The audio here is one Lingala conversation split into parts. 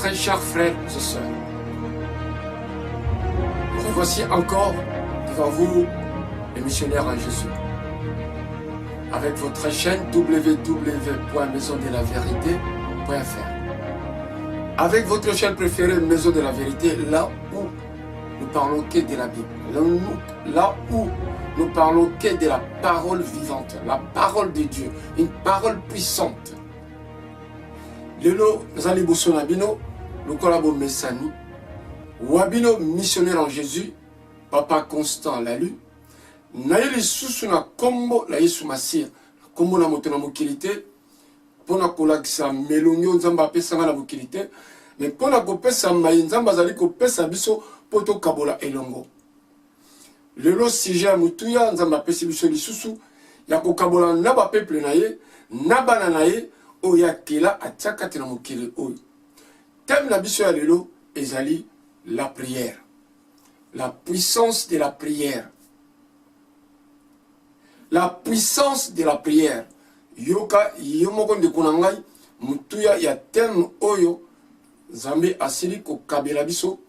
très chers frères et sœurs, voici encore devant vous les missionnaires en Jésus. Avec votre chaîne www.maisondelavérité.fr. Avec votre chaîne préférée Maison de la Vérité, là où nous parlons que de la Bible. Là où nous parlons que de la parole vivante, la parole de Dieu, une parole puissante. Lelo, Zali Bosonabino, nous collaborons Messani, Wabino, missionnaire en Jésus, Papa Constant Lalu, Naïli Susuna Kombo, la Yesu Masir, Kombo na motona mokilité, pona kolakisa melonyo nzamba pesa na mokilité, mais pona kopesa mai nzamba zali kopesa biso poto kabola elongo. Lelo sujet mutuya nzamba pesi biso lisusu ya kokabola na ba peuple na ye, na bana na ye oya kela atakati na mokili oyo. Thème na biso ya lelo ezali la prière. La puissance de la prière. La puissance de la prière. Yoka yomoko de kunangai mutuya ya thème oyo Zambe asili ko kabela biso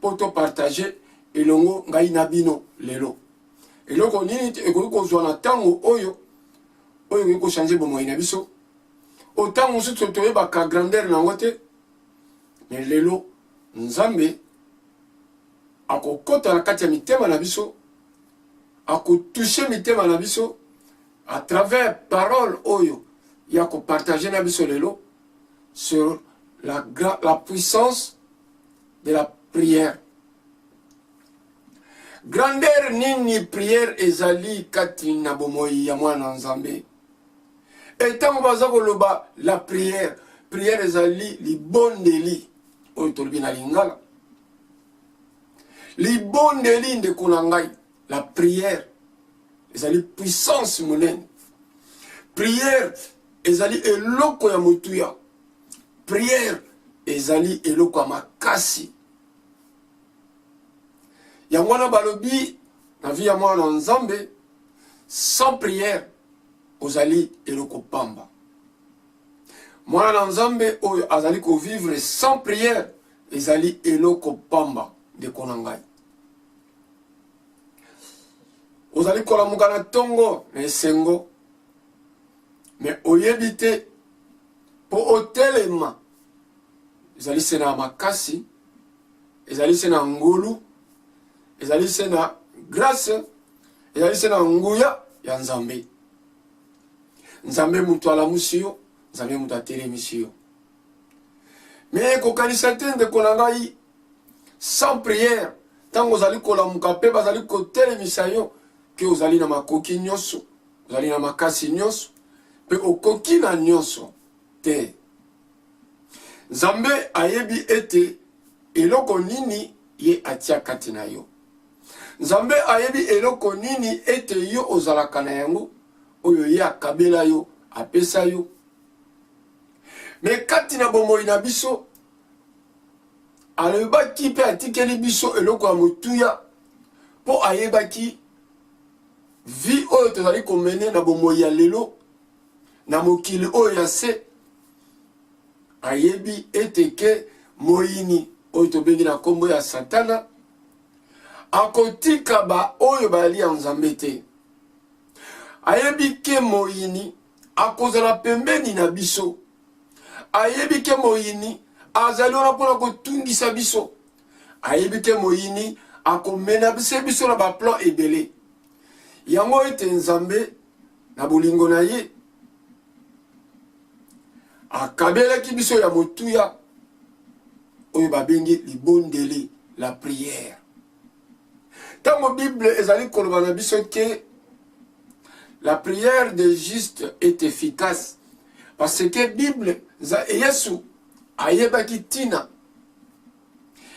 poto partager elongo ngai nabino lelo. Eloko nini ekolo ko zwana tango oyo ko changer bomo ina biso. Autant on se trouve ba ka grandeur na ngote. Mais lelo Nzambe akokota na kati ya mitema na biso, akotoucher mitema na biso à travers parole oyo ya ko partager na biso lelo sur la puissance de la prière. Grandeur nini prière ezali kati na bomoi ya mwana Nzambe. Et tant baza koloba la prière ezali libondeli oyo tolobi na lingala. Libondeli de kunangai, la prière ezali puissance monene. Prière ezali eloko ya mutuya. Prière ezali eloko ya makasi. Ya mwana balobi na vie ya mwana Nzambe, sans prière ozali eloko pamba. Mwana Nzambe oyo azali ko vivre sans prière ezali eloko pamba de konangai. Ozali kolamuka na tongo na esengo, mais oyebite po otelema ezali se na makasi, ezali se na ngolu, ezali se na grâce, ezali se na nguya ya Nzambe. Nzambe mutu alamusi yo, Nzambe mutu atelemisi yo. Mais kokanisa te nde konangai sans prière, tango ozali kolamuka pe bazali kotelemisa yo, que ozali na makoki nyonso, ozali na makasi nyonso, pe okoki na nyonso te. Nzambe ayebi ete eloko nini ye atia kati na yo. Nzambe ayebi eloko nini ete yo ozalaka na yango, oyo ye akabela yo, apesa yo. Mais kati na bomoi na biso, alobaki pe atikeli biso eloko ya mutuya, po ayebaki vie oyo tozali komene na bomoi ya lelo, na mokili oyo ya se, ayebi ete ke moyini oyo tobengi na kombo ya Satana, akotika ba oyo bali ya Nzambe te. Ayebi ke moyini akozala pembeni na biso. Ayebi ke moyini azali wana mpona kotungisa biso. Ayebi ke moyini akomena biso na ba plan ebele. Yango ete Nzambe na bolingo na ye akabelaki biso ya motuya oyo babengi libondeli, la prière. Tango Bible ezali koloba na biso ke la prière des justes est efficace, parce que Bible Yesu ayebaki tina.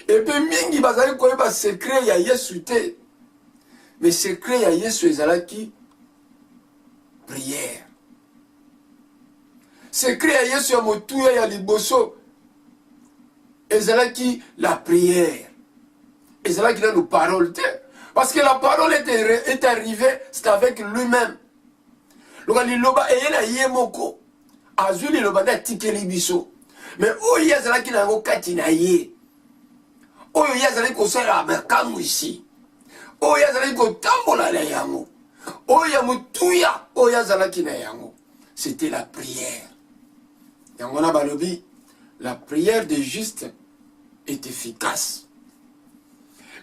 Et puis mingi bazali koyeba secret ya Yesu te. Mais secret ya Yesu ezalaki prière. Secret ya Yesu ya motuya ya liboso ezalaki la prière. Ezalaki dans nos paroles te. Parce que la parole est arrivée, c'est avec lui-même. Loka liloba eyena yemoko azuli loba na tikeli biso. mais oyo azalaki na yango kati na ye oyo ye azalaki kosala makambo isi oyo azalaki kotambola na yango oyo ya motuya oyo azalaki na yango c'était la prière. Yango na balobi la prière des justes est efficace.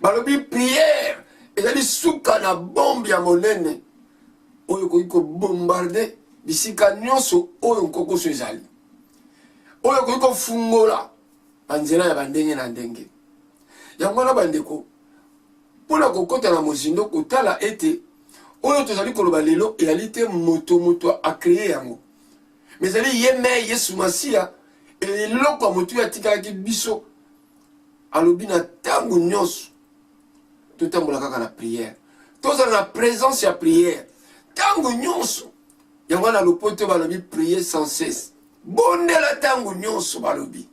Balobi prière ezali suka na bombe ya monene oyo koki kobombarde bisika nyonso oyo nkokoso ezali oyo koki kofungola banzela ya bandenge na ndenge. Yango na bandeko mpona kokota na mozindo kotala ete oyo tozali koloba lelo ezali te moto akreye yango mais ezali ye me Yesu Masiya eloko ya motu atikalaki biso alobi na ntango nyonso totambola kaka na prière tozala na présence ya prière ntango nyonso. Yango na lopoto balobi prier sans cesse bondela ntango nyonso balobi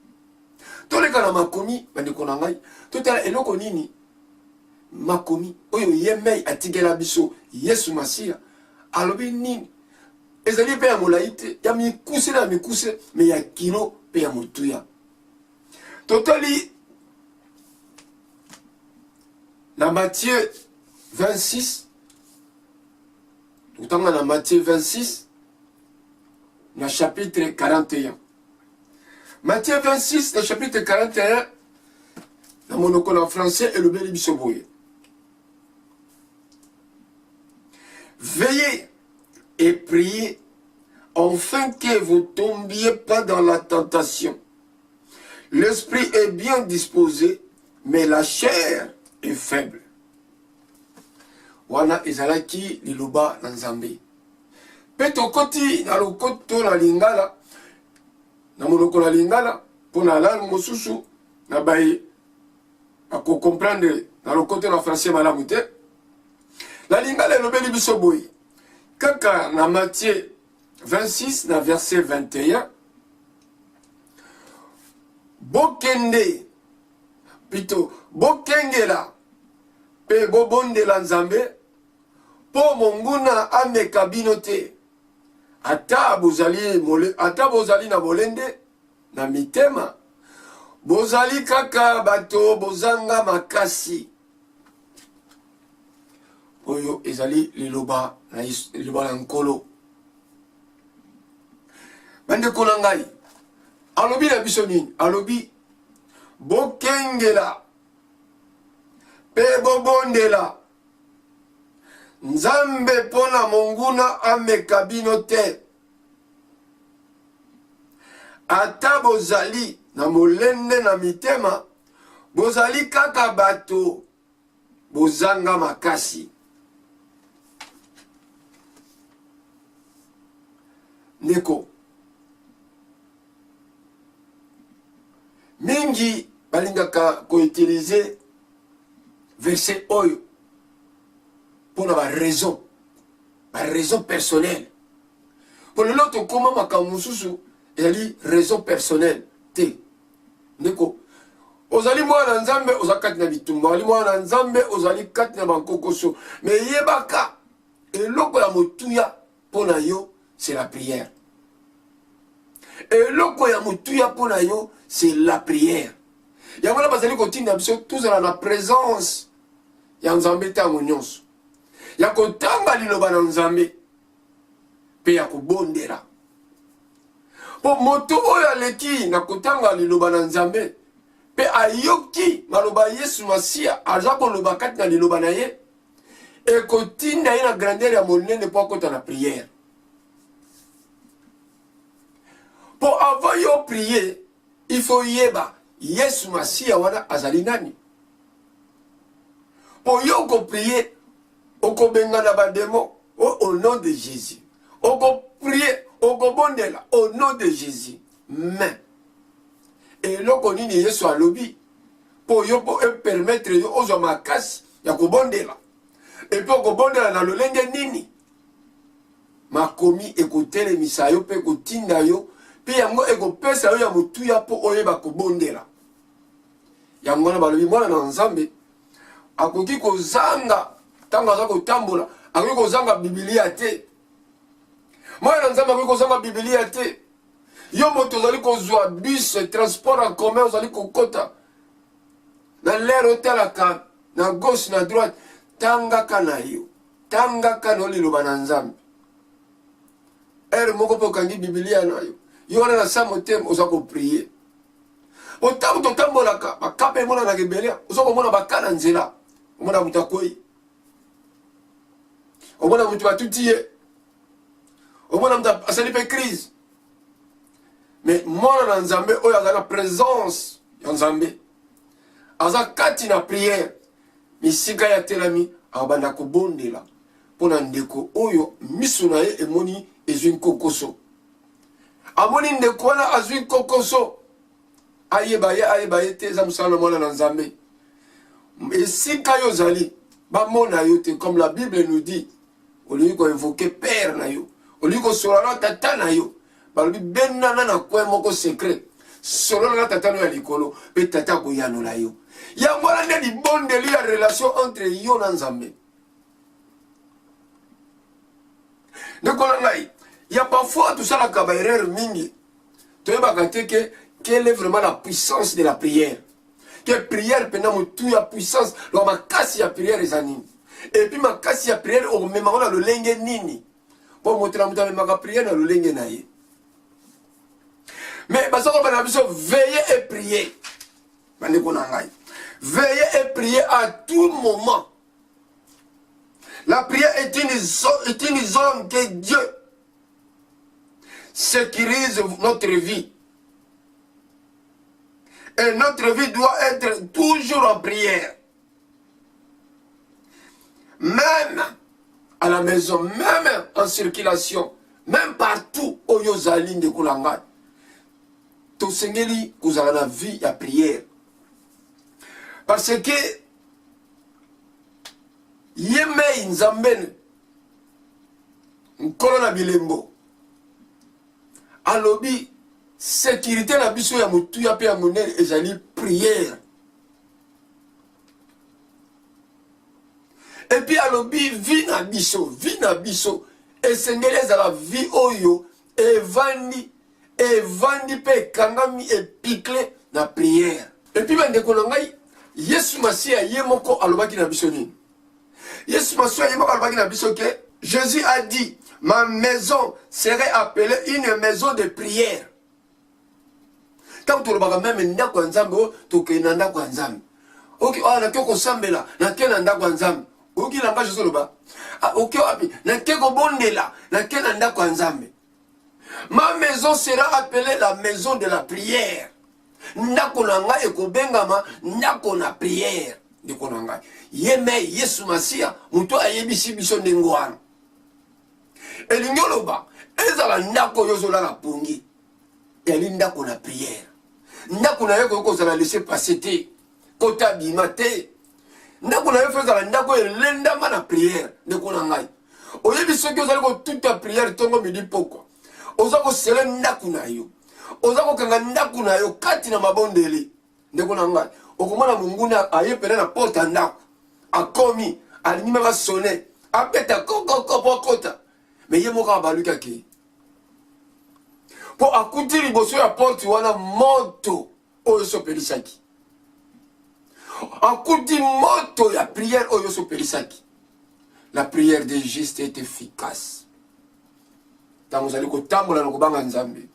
toleka na makomi bandeko na ngai totala eloko nini makomi oyo ye mei atigela biso Yesu Masiya alobi nini ezali pe ya molai te ya mikuse na mikuse me ya kilo pe ya motuya. Totali na Matthieu 26 totanga na Matthieu 26 na chapitre 41. Matthieu 26 na chapitre 41 na monoko en français elobeli biso boye. Veillez et priez afin que vous ne tombiez pas dans la tentation. L'esprit est bien disposé, mais la chair est faible. Wana ezalaki liloba na Nzambe. Pe tokoti na lokoto na lingala, na monoko na lingala, pona langue mosusu, na baye, ako comprendre na lokoto na français malamu te. La lingala elobeli biso boye. Kaka na Matthieu 26 na verset 21. Bokende, plutôt, bokengela, pe bobondela Nzambe, po monguna ameka bino te. Ata bozali na bolende, na mitema, bozali kaka bato bozanga makasi. Oyo ezali liloba na nkolo. Bandeko na ngai, alobi na biso nini? Alobi bokengela pe bobondela Nzambe pona monguna ameka bino te. Ata bozali na molende na mitema, bozali kaka bato bozanga makasi. Ndeko mingi balingaka koutiliser verset oyo pour la raison personnelle. Pour l'autre comment makamususu ezali raison personnelle te. Ndeko ozali mwana Nzambe ozakati na bitumba, ozali mwana Nzambe ozali kati na bankokoso, mais yebaka eloko ya motuya pona yo c'est la prière. Et loko ya mutuya pona yo c'est la prière. Yango na bazali kotinda biso tous dans la présence ya Nzambe tango nyonso. Ya kotanga liloba na Nzambe pe ya kobondela. Po moto oyo aleki na kotanga liloba na Nzambe pe ayoki maloba Yesu Masiya aza koloba kati na liloba na ye e kotinda ye na grandeur ya monene po akota na prière. Pour avoir yo prier, il faut yeba Yesu Masiya wana azali nani. Pour yo ko prier, oko benga na bademo au nom de Jésus. Oko prier, oko bondela au nom de Jésus. Mais et loko nini Yesu alobi pour yo po permettre yo ozo makasi ya ko bondela. Et puis oko bondela na lolenge nini. Makomi ekotele misayo pe kotinda yo. Puis yango ego pesa yo ya mutuya po oyeba kobondela. Yango na balobi mwana na Nzambe akoki kozanga tango aza kotambola akoki kozanga Biblia te. Mwana na Nzambe akoki kozanga Biblia te. Yo moto ozali kozwa bus transport en commun ozali kokota na l'air otalaka na gauche na droite tangaka na yo tangaka na liloba na Nzambe ere moko mpe okangi bibilia na yo yo wana na sa motema oza kopriye otango totambolaka bakapa emonanaka ebele oza komona baka na nzela omona moto akwei omona moto batuti ye omona moto asali mpe crise mais mwana na Nzambe oyo aza na présence ya Nzambe aza kati na prière misika ya telami abanda kobondela mpona ndeko oyo miso na ye emoni ezwi nkokoso amoni ndeko wana azwi nkokoso ayeba ye te eza mosala mwana na Nzambe esika yo ozali bamona yo te comme la Bible nous dit olingi koinvoke père na yo olingi kosolola na tata na yo balobi benana na kwe moko secret solola na tata no ya likolo mpe tata akoyanola yo yango wana nde libondeli ya relation entre yo na Nzambe ndeko na ngai ya parfois tosalaka baerreur mingi toyebaka te ke quelle est vraiment la puissance de la prière que prière pena motu ya puissance lo makasi ya prière eza nini et puis makasi ya prière omemango na lolenge nini po moto na moto amemaka prière na lolenge na ye mais basoko bana biso veillez et priez bandeko na ngai veillez et priez à tout moment. La prière est une zone que Dieu sécurise notre vie. Et notre vie doit être toujours en prière. Même à la maison, même en circulation, même partout où vous allez de Koulanga. Tout ce qui vous avez la vie à prière. Parce que Yeme Nzamben Nkolo na bilembo alobi sécurité na biso ya mutu ya pe ya monene ezali prière. Et puis alobi vie na biso esengeli ezala vie oyo evandi pe kangami epikle na prière. Et puis bandeko na ngai Yesu Masia ye moko alobaki na biso nini? Yesu Masia ye moko alobaki na biso ke Jésus a dit ma maison serait appelée une maison de prière. Tant que tu le même ndako nzambe to ke ndako nzambe. OK, na koko sambela na ke ndako nzambe. OK langa Jésus loba. OK wapi na ke ko bondela na ke ndako nzambe. Ma maison sera appelée la maison de la prière. Ndako na ngai ekobengama ndako na prière. Ndiko na ngai yeme Yesu Masia muto ayebisi biso ndengo wana. Elingoloba ezala ndako yozola na pongi eli ndako na prière. Ndako na yeko kozala laisser passer te kota bima te. Ndako na yeko ezala ndako elendama na prière. Ndeko na ngai oyebi soki ozali ko toute ta prière tongo midi poko oza ko sele ndako na yo oza ko kanga ndako na yo kati na mabondeli. Ndeko na ngai okomona munguna ayepele na porte ndako akomi alinima ba sonner apeta koko pokota mais ye moko abaluka ke po akuti liboso ya porte wana moto oyo sopelisaki akuti moto ya prière oyo sopelisaki. La prière des justes est efficace. Tango zali ko tambola na kobanga nzambe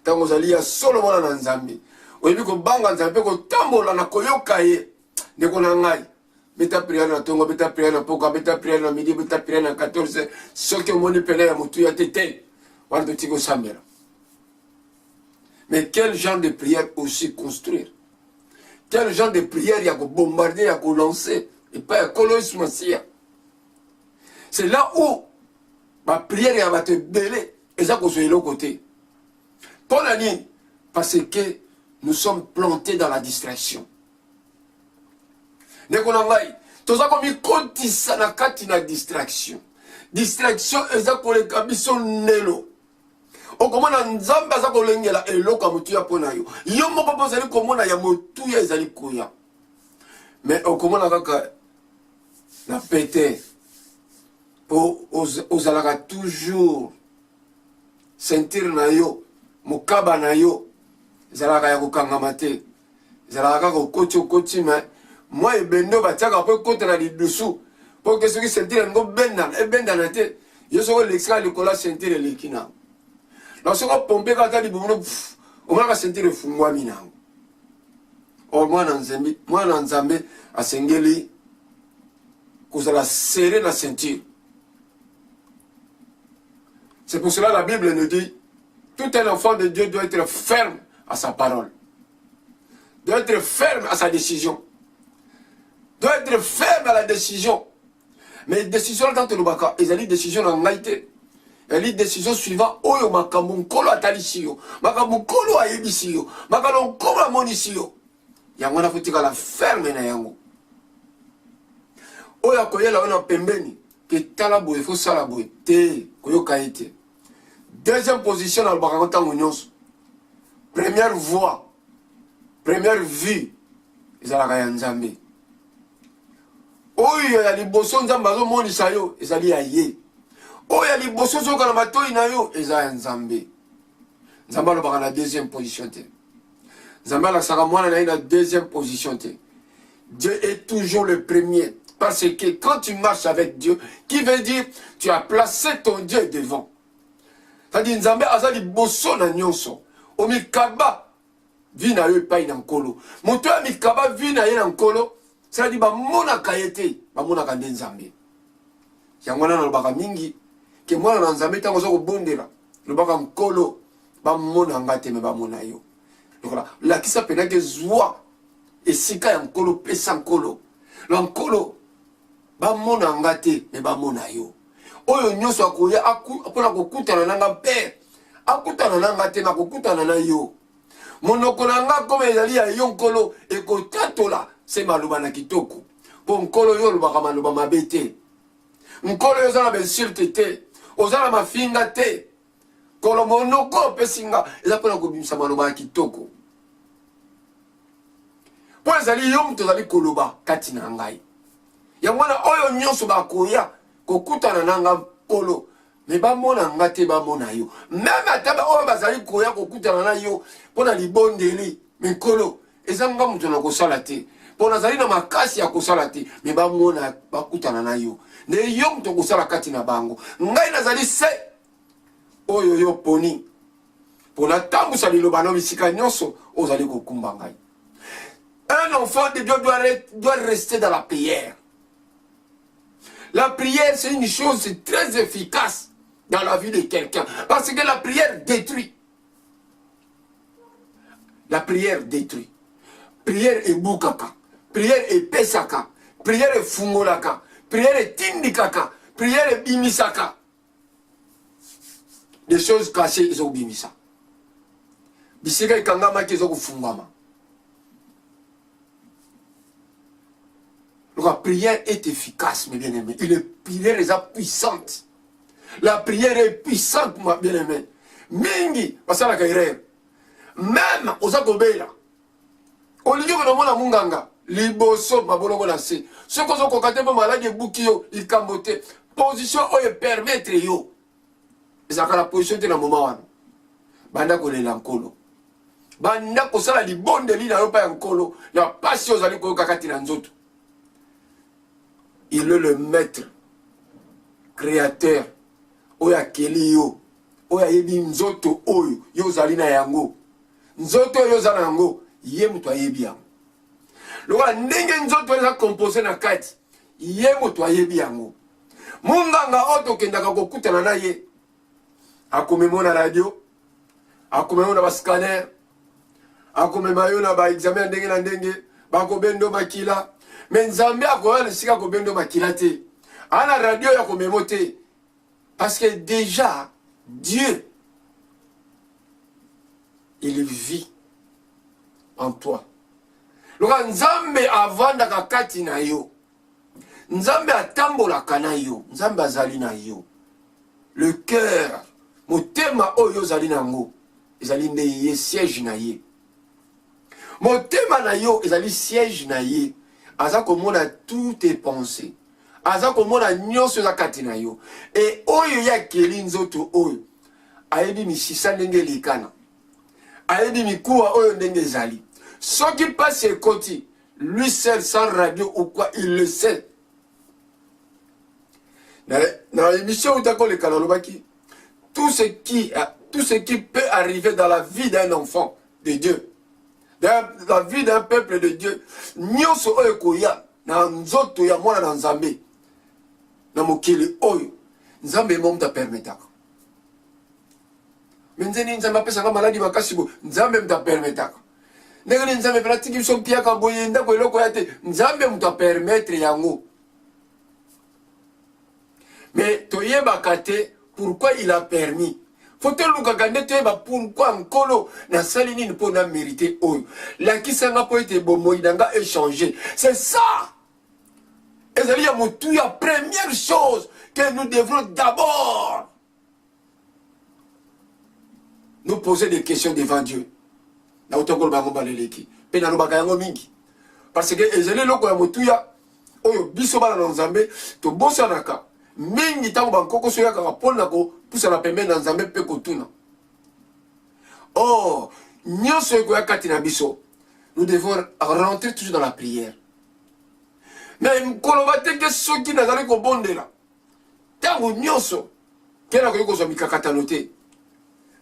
tango zali ya solo mona na nzambe oyebi kobanga nzambe ko tambola na koyoka ye ndeko na ngai beta prière na tongo beta prière na poka beta prière na midi beta prière na 14 soki omoni pene ya mutu ya tete wana totiko sambela. Mais quel genre de prière aussi construire? Quel genre de prière il y a ko bombarder, il y a ko lancer et pas ya Colosse Masia? C'est là où ma prière va te belé et ça qu'on soit de l'autre côté. Pour la ligne, parce que nous sommes plantés dans la distraction. Nekonangai, toza komi kotisa na kati na distraction. Distraction eza koleka biso nelo. Okomona nzambe aza kolengela eloko ya mutu ya pona yo. Yo moko po zali komona ya mutu ya ezali koya. Mais okomona kaka na pete po ozalaka toujours sentir na yo mokaba na yo ezalaka ya kokangama te ezalaka kaka okoti me mwa ebendo batiaka mpo ekota na lidusu mpo ke soki sentire yango ebendana te yo soko olekisaka likolo ya sentire eleki nango na soko opompe kaka libumu omonaka sentire efungwami nango mwana nzambe asengeli kozala serré la ceinture. C'est pour cela que la Bible nous dit tout un enfant de Dieu doit être ferme à sa parole, doit être ferme à sa décision, doit être ferme à la décision. Mais décision quand tu as une décision en réalité, elle est décision suivante. Oyo makambo nkolo atalisio, makambo nkolo ayebisio, makambo nkolo amonisio. Yango na futika la ferme na yango. Oyo akoyela wana pembeni ke tala boye fo sala boye te koyoka ete. Deuxième position dans le bakakontango nyonso. Première voix, première vue ezalaka ya Nzambe. Oyo ya liboso Nzambe azomonisa yo ezali ya ye. Oyo ya liboso soka na matoi na yo eza ya Nzambe. Nzambe alobaka na deuxième position te. Nzambe alakisaka mwana na ye na deuxième position te. Dieu est toujours le premier. Parce que quand tu marches avec Dieu, qui veut dire tu as placé ton Dieu devant. C'est-à-dire Nzambe aza liboso na nyonso. Omikaba vi na yo epai na nkolo. Moto ya mikaba vi na ye na nkolo. C'est-à-dire bamonaka ye te, bamonaka nde Nzambe. Yango wana nalobaka mingi ke mwana na Nzambe ntango oza kobondela lobaka nkolo bamonanga te me bamona yo. Lokola lakisa penake zwa esika ya nkolo pesa nkolo. La nkolo bamonanga te me bamona yo. Oyo nyonso akoya apona kokutana nanga père akutana nanga te na kokutana na yo. Monoko nanga kome ezali ya yo nkolo ekotatola se maloba na kitoko. Po nkolo yo lobaka maloba mabe te. Nkolo yo zana bensulte te. Ozana mafinga te. Kolo monoko pesinga eza pona kobimisa maloba ya kitoko. Po ezali yo mto ezali koloba kati na ngai. Yangwana oyo nyonso bakoya kokutana nanga nkolo me bamona nga te bamona yo. Même ataba oyo bazali koya kokutana na yo pona libondeli me nkolo ezanga mutu na kosala te. Pona zali na makasi ya kosala te me bamona bakutana na yo. Ne yo mutu kosala kati na bango. Ngai nazali se oyo yo poni. Pona tambusa liloba no bisika nyonso ozali kokumba ngai. Un enfant de Dieu doit rester dans la prière. La prière, c'est une chose très efficace dans la vie de quelqu'un. Parce que la prière détruit. La prière détruit. Prière est boukaka. Prière est pesaka. Prière est fungolaka. Prière est tindikaka. Prière est bimisaka. Des choses cachées, ils ont bimisa. Bisika ikangama qu'ils ont fungama. La prière est efficace, mes bien-aimés. La prière est puissante. La prière est puissante, mes bien-aimés. Mingi, parce que la carrière. Même aux Agobela. Au lieu de mon amunganga, liboso, ma bolongo la se. Ce qu'on a constaté, ma malade boukio, il cambote. Position où il permettre yo. C'est la position de la moment. Banda ko le lankolo. Banda ko sala li bonde li na yo pa yankolo. Ya pasi ozali ko kakati na nzoto. Il est le maître, créateur. Oya keli yo. Oya yebi nzoto oyo. Yo zali na yango. Nzoto yo zali na yango. Ye mutu ayebi yango. Loka ndenge nzoto eza composé na kati. Ye mutu ayebi yango. Munganga oto kendaka kokutana na ye. Akomemo na radio. Akomemo na ba scanner. Akomema yo na ba examen ndenge na ndenge. Bakobendo makila. Mais Nzambe akoya le sika kobendo makila te. Ana radio ya komemo te. Parce que déjà Dieu il vit en toi. Loka Nzambe avanda kati na yo. Nzambe atambola kana yo. Nzambe azali na yo. Le cœur motema oyo zali nango ezali nde ye siège na ye. Motema na yo ezali siège na ye. Aza komona tout tes pensées. Aza komona nyonso za kati na yo. Et oyo ya keli nzoto oyo ayebi misisa ndenge likana. ayebi mikuwa oyo ndenge ezali. Ce qui passe sur côté, lui seul sans radio ou quoi, il le sait. Dans l'émission où d'accord les Kalalobaki, tout ce qui peut arriver dans la vie d'un enfant de Dieu, dans la vie d'un peuple de Dieu, nyoso oyo koya na nzoto ya mwana na Nzambe na mokili oyo Nzambe mo mta permetaka. Menzeni Nzambe apesa nga maladi makasi bo Nzambe mta permetaka. Ndenge Nzambe pratique biso piaka boye ndako eloko ya te Nzambe mta permettre yango. Mais toyeba kate pourquoi il a permis. Faut-il nous regarder pourquoi Nkolo na salini ne peut pas mériter oyo. La kisanga po ete bomo idanga échanger. C'est ça. Et ça dit à mon tout, la première chose que nous devrons d'abord nous poser des questions devant Dieu. Na utokolo bango baleleki. Pe na lobaka yango mingi. Parce que ezeli loko ya motuya oyo biso bana na Nzambe to bosanaka. Mingi tango bankoko soya kaka pona ko pusa na pembe na Nzambe pe kotuna. Oh, nyonso ekoya kati na biso. Nous devons rentrer toujours dans la prière. Mais mkoloba teke soki nazali ko bondela. Tango nyonso kena ko yoko mikakatano te.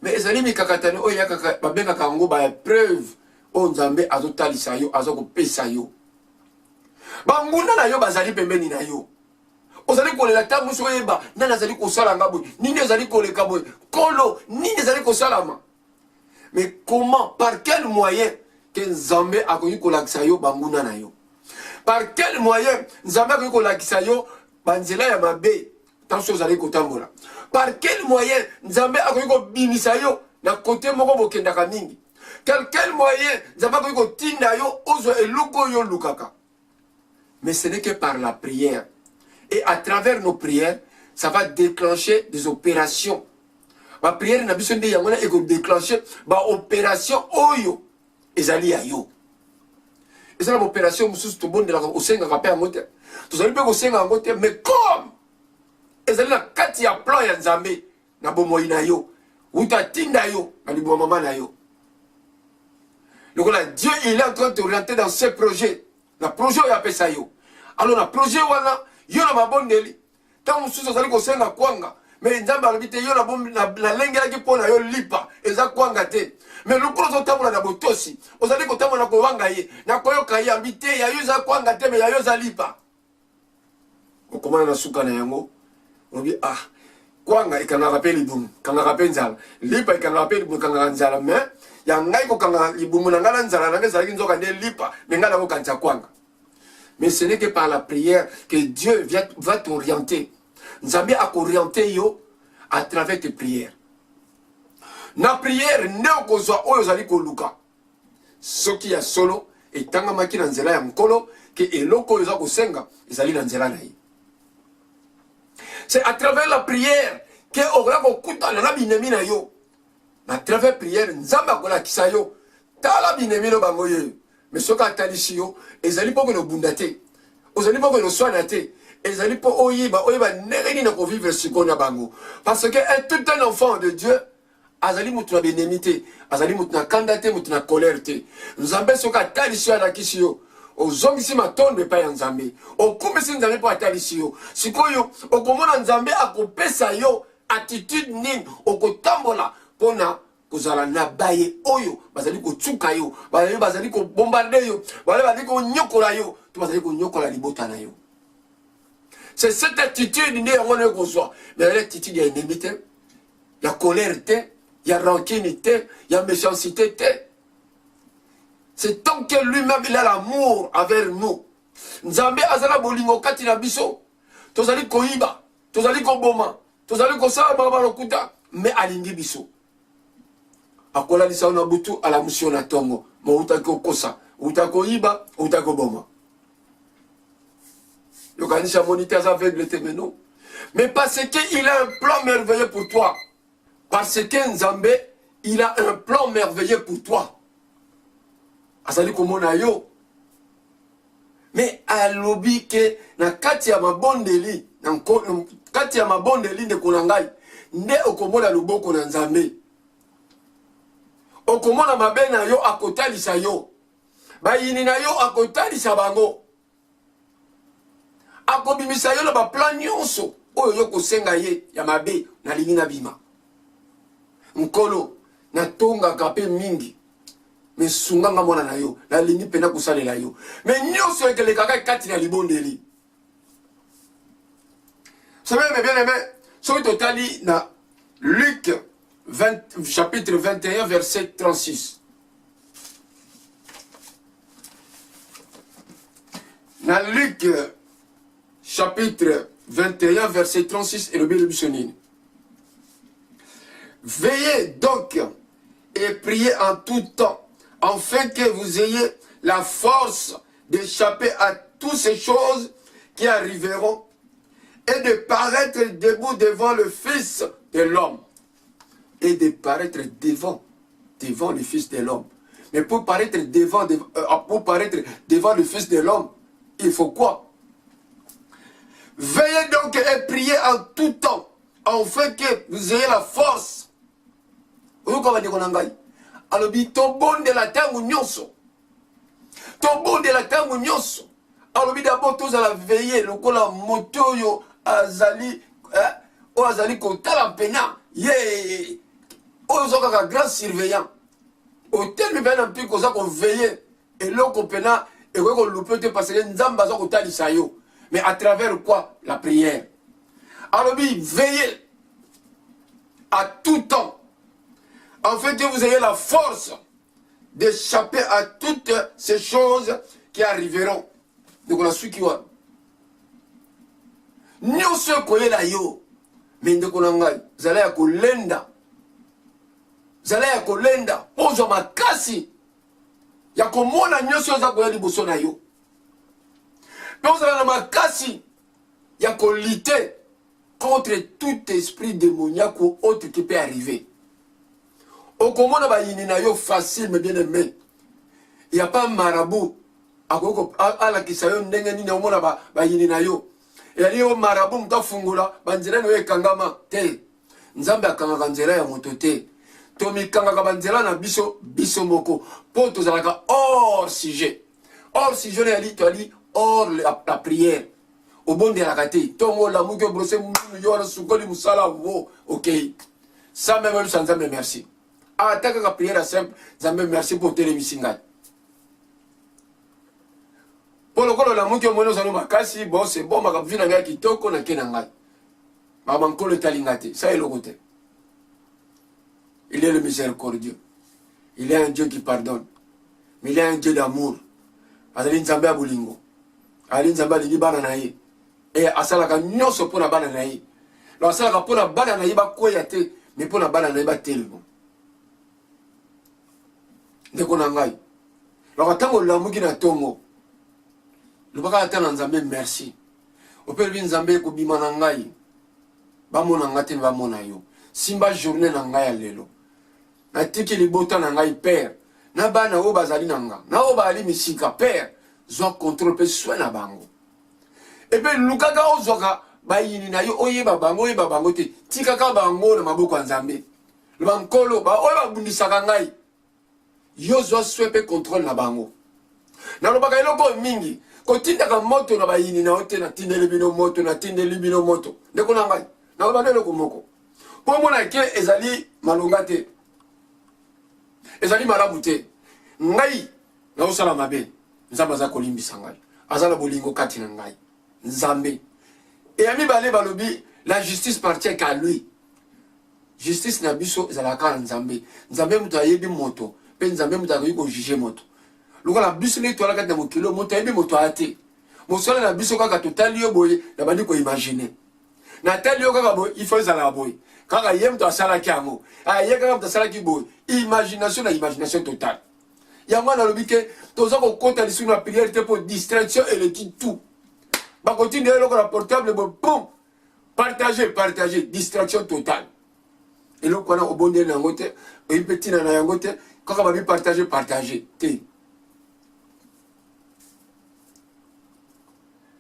Mais ezali mikakatano oyo yakaka babenga kango ba preuve o Nzambe azotalisa yo azokopesa yo. Banguna na yo bazali pembeni na yo. Ozali kolela tango soyeba nana azali kosala ngabo nini ezali koleka boy kolo nini ezali kosalama. Mais comment, par quel moyen que Nzambe a connu kolakisa yo banguna na yo? Par quel moyen Nzambe a connu kolakisa yo banzela ya mabe tanso ozali kotambola? Par quel moyen Nzambe a connu kobimisa yo na kote moko bokendaka mingi? Quel moyen Nzambe a connu kotinda yo ozo eluko yo lukaka? Mais ce n'est que par la prière. Et à travers nos prières, ça va déclencher des opérations. Ma prière n'a besoin de yamona et déclencher ma opération oyo ezali ya yo. Et ça l'opération mususu to bonde la osenga kapé ngote. To zali pe osenga ngote mais comme ezali na kati ya plan ya Nzambe na bomoi na yo. Uta tinda yo na libo mama na yo. Donc là Dieu il est en train de t'orienter dans ce projet. Na projet ya pesa yo. Alors na projet wana yo na mabondeli. Tant mususu zali ko senga kwanga. Mais Nzambe alobite yo na lengela ki pona yo lipa eza kwanga te. Mais le gros otambola na botosi ozali kotambola na kowanga ye na koyoka ye ambite ya yo eza kwanga te mais ya yo eza lipa. Okomana na suka na yango obi ah kwanga ikanga pe libumu kanga pe nzala lipa ikanga pe libumu kanga nzala mais ya ngai ko kanga libumu na ngala nzala na ngeza kinzoka nde lipa mais ngala ko kanza kwanga. Mais ce n'est que par la prière que Dieu va t'orienter. Nzambe a orienté yo à travers tes prières. Na prière ne okozwa oyo zali koluka. Soki ya solo etanga maki na nzela ya mkolo ke eloko yoza kosenga ezali na nzela na ye. C'est à travers la prière que okola kokutana na binemi na yo. Na travers prière Nzambe akolakisa yo tala binemi no bango yo. Mais soki atalisi yo ezali poko no bundate. Ozali poko no swanate. Ezali po oyiba nereni na ko vivre sikona bango. Parce que tout un enfant de Dieu azali mutu na bénémité, azali mutu na kandate, mutu na colère te. Nzambe soka talisi ya nakisi yo. Ozongisi matondo epai ya Nzambe. Okumisi Nzambe po atalisi yo. Sikoyo okomona Nzambe akopesa yo attitude nini okotambola pona kozala na baye oyo bazali kotsuka yo, bazali ko bombarder yo, bazali ko nyokola yo, to bazali ko nyokola libota na yo. C'est cette attitude qui est en train. Mais l'attitude, il y a inimité, il y a colère, il y a rancune, il y a méchanceté. C'est tant que lui-même il a l'amour avec nous. Nzambe azala bolingo kati na biso. Tozali koiba, tozali koboma, tozali kosala baba lokuta, mais alingi biso. Akola lisa na butu ala musio na tongo, mo utako kosa, utako iba, utako boma. Le canisa moniteur aveugle te menon. Mais parce qu'il a un plan merveilleux pour toi. Parce que Nzambe, il a un plan merveilleux pour toi. Azali komona yo. Mais alobi ke na kati ya mabondeli, na kati ya mabondeli de konangai, nde okomona luboko na Nzambe. okomona mabe na yo akotalisa yo. Bayini na yo akotalisa bango. Akobimisa yo na ba plan nyonso oyo yo kosenga ye ya mabe na lingi na bima. Nkolo na tonga kape mingi. Me sunganga mwana na yo na lingi pena kusalela yo. Me nyonso ekelekaka kati na libondeli. Vous savez, mes bien-aimés, sur totali na Luc 20, chapitre 21, verset 36. Dans Luc chapitre 21, verset 36, et le Bible. Veillez donc et priez en tout temps, afin que vous ayez la force d'échapper à toutes ces choses qui arriveront et de paraître debout devant le Fils de l'homme. Et de paraître devant le Fils de l'homme. Mais pour paraître devant le Fils de l'homme, il faut quoi? Veillez donc et priez en tout temps, afin que vous ayez la force. Vous comprenez qu'on a alors, ton bon de la terre ou nyonso. Ton bon de la terre ou nyonso. Alors, d'abord, tous à la veiller, le coup la moto yo azali, o azali kotala pena, ye, o zoka grand surveillant. Au terme, ben un peu comme ça qu'on veille, et l'eau qu'on pena, et qu'on loupe te passer, nzamba zo kotali sayo. Mais à travers quoi? La prière. Alors, veillez à tout temps, afin que vous ayez la force d'échapper à toutes ces choses qui arriveront. Donc, on a su qui va. Nyonso koyela yo. Mais ndeko nangai, zala ya kolenda. Zala ya kolenda. Ozo makasi. Ya komona nyonso za koyela liboso na yo. Mais zala na makasi. Ya kolite contre tout esprit démoniaque ou autre qui peut arriver. Okomona ba yini na yo facile, mais bien aimé. Il n'y a pas un marabout. A la kisayo ndenge nini omona ba yini na yo. Yali yo marabout mta fungula banzela no ekangama te. Nzambe akanga nzela ya moto te. To mi kanga banzela na biso moko. Po to zalaka hors sujet. Hors sujet yali to ali hors la prière. Au bon de la kate. Tongo la muke brosé munu yo na sukoli musala wo. OK. Ça même sans Nzambe merci. Attaque la prière simple, Nzambe merci pour télévision. Pour le coup, la mouki mono zano makasi, bon c'est bon, ma vina nga kitoko na kenanga. Ma manko le talingate, ça est le côté. Il est le miséricordieux. Il est un Dieu qui pardonne. Mais il est un Dieu d'amour. Azali Nzambe abulingo. Ali Nzambe li bana na ye. Et asala ka nyonso pour na bana na ye. Lo asala ka pour na bana na ye ba koya te, mais pour na bana na ye ba telebo. Ndeko na ngai. Lo tango la muki na tongo. Le baka atana Nzambe merci. Opelbi Nzambe ko bima na ngai. Ba mona ngate ba mona yo. Simba journée na ngai lelo. Na tiki libota na ngai père. Na bana o bazali na nga. Na o bali misika père. Zo contrôle pe soin na bango. Et puis lukaka o zoka ba yini na yo oyeba bango te. Tikaka bango na maboko Nzambe. Le bankolo ba o ba bundisaka ngai. Yo zo swepe contrôle na bango. Na lobaka eloko mingi. Kotinda ka moto na bayini na ote na tindeli bino moto na tindeli bino moto. Ndeko na ngai. Na lobaka eloko moko. Po mona ke ezali malonga te. Ezali malamu te. Ngai na osala mabe. Nzambe za kolimbisa ngai. Azala bolingo kati na ngai. Nzambe. Et ami bale balobi la justice appartient qu'à lui. Justice na biso ezalaka Nzambe. Nzambe mutu ayebi moto. Pe Nzambe mutu akoki ko juger moto. Luka la biso ne toala kati na mokilo moto ayebi moto ate. Mosala na biso kaka totali yo boye na bandi ko imaginer. Na tali yo kaka boye il faut ezala boye. Kaka yem to asala ki yango. Ye kaka to asala ki boye. Imagination na imagination totale. Yango na lobi ke toza ko kota lisu na prière te pour distraction et le tout. Ba continue le ko portable boum. Partager distraction totale. Et le kona obonde na ngote, o petit na yango te, kaka ba bi partager te.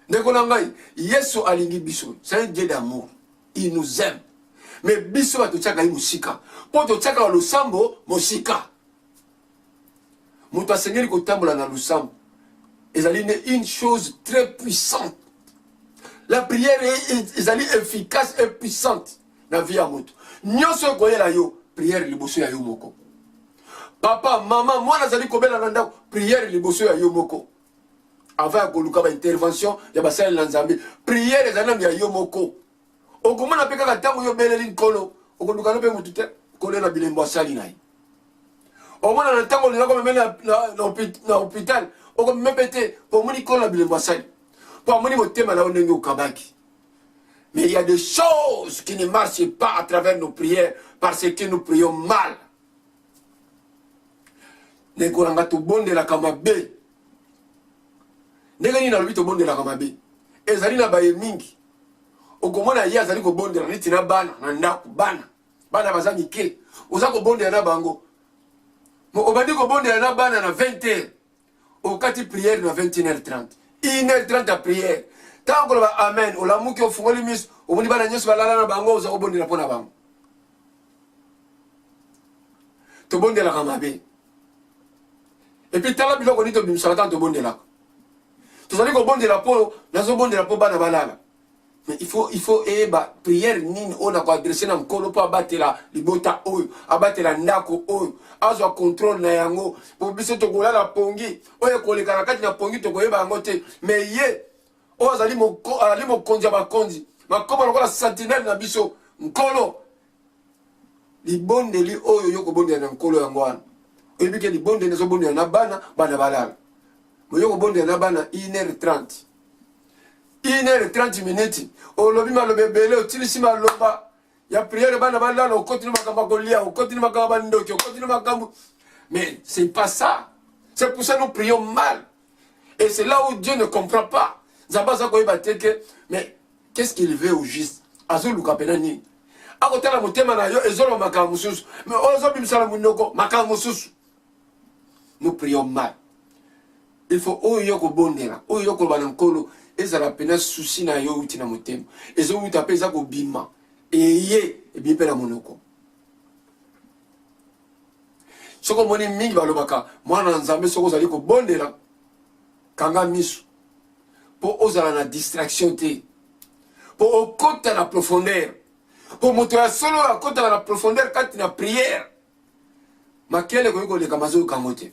Ndekonangai, Yesu alingi biso, c'est un Dieu d'amour. Il nous aime. Mais biso va te tchaka musika. Pour te tchaka le sambo, musika. moto asengeli kotambola na lusambo ezali une chose très puissante. La prière ezali efficace et puissante na vie ya moto nyonso ekoyela yo prière liboso ya yo moko. Papa mama mwana azali kobela na ndako prière liboso ya yo moko avant ya koluka ba intervention ya basali na Nzambe prière ezali na yo moko. Okomona pe kaka ntango yo beleli nkolo okoluka no pe mutu te kolo na bilembo asali na ye. Omona na ntango olinga komemela na hôpital okomemepete po moni kolo na bilembo asali po amoni motema na yo ndenge okabaki. Mais il y a des choses qui ne marchent pas à travers nos prières parce que nous prions mal. Nekolanga tobondelaka mabe ndenge nini nalobi tobondelaka mabe ezali na baye mingi okomona ye azali kobondela neti na bana na ndako bana baza mike oza kobondela na bango obandi kobondela na bana na 20h okati prière na 21h30 1h30 ya prière tango koloba amen olamuki ofungoli miso omoni bana nyonso balala na bango oza kobondela mpo na bango. Tobondelaka mabe et puis tala biloko nini tobimisaka ntango tobondelaka tozali kobondela mpo nazobondela mpo bana balala. Mais il faut prière nini on a ko adresser na nkolo po abatela libota oyo abatela ndako oyo azwa contrôle na yango po biso tokolala pongi oyo koleka na kati na pongi tokoyeba yango te. Mais ye oyo azali mokonzi ya bakonzi makoma lokola sentinelle na biso nkolo libondeli oyo yo kobondela na nkolo yango wana oyebi ke libondeli ezobondela na bana balala mo yo kobondela na bana 1h30 1h30 minutes olobi maloba ebele otilisi maloba ya prière bana balala okotini makambo kolia okotini makambo bandoki okotini makambo. Mais c'est pas ça. C'est pour ça que nous prions mal et c'est là où Dieu ne comprend pas. Zabaza koyeba teke mais qu'est-ce qu'il veut au juste azoluka pena nini akotala motema na yo ezolo makambo mususu mais ozobimisa munoko makambo mususu. Nous prions mal. Il faut oyo kobondela oyo koloba nkolo ezala pena souci na yo uti na motema ezo uta peza ko bima eye ebipe na monoko. Soko moni mingi balobaka mwana Nzambe soko zali ko bondela kanga misu po ozala na distraction te po okota na profondeur po moto ya solo akota na profondeur kati na prière makele ko yiko leka mazo kamote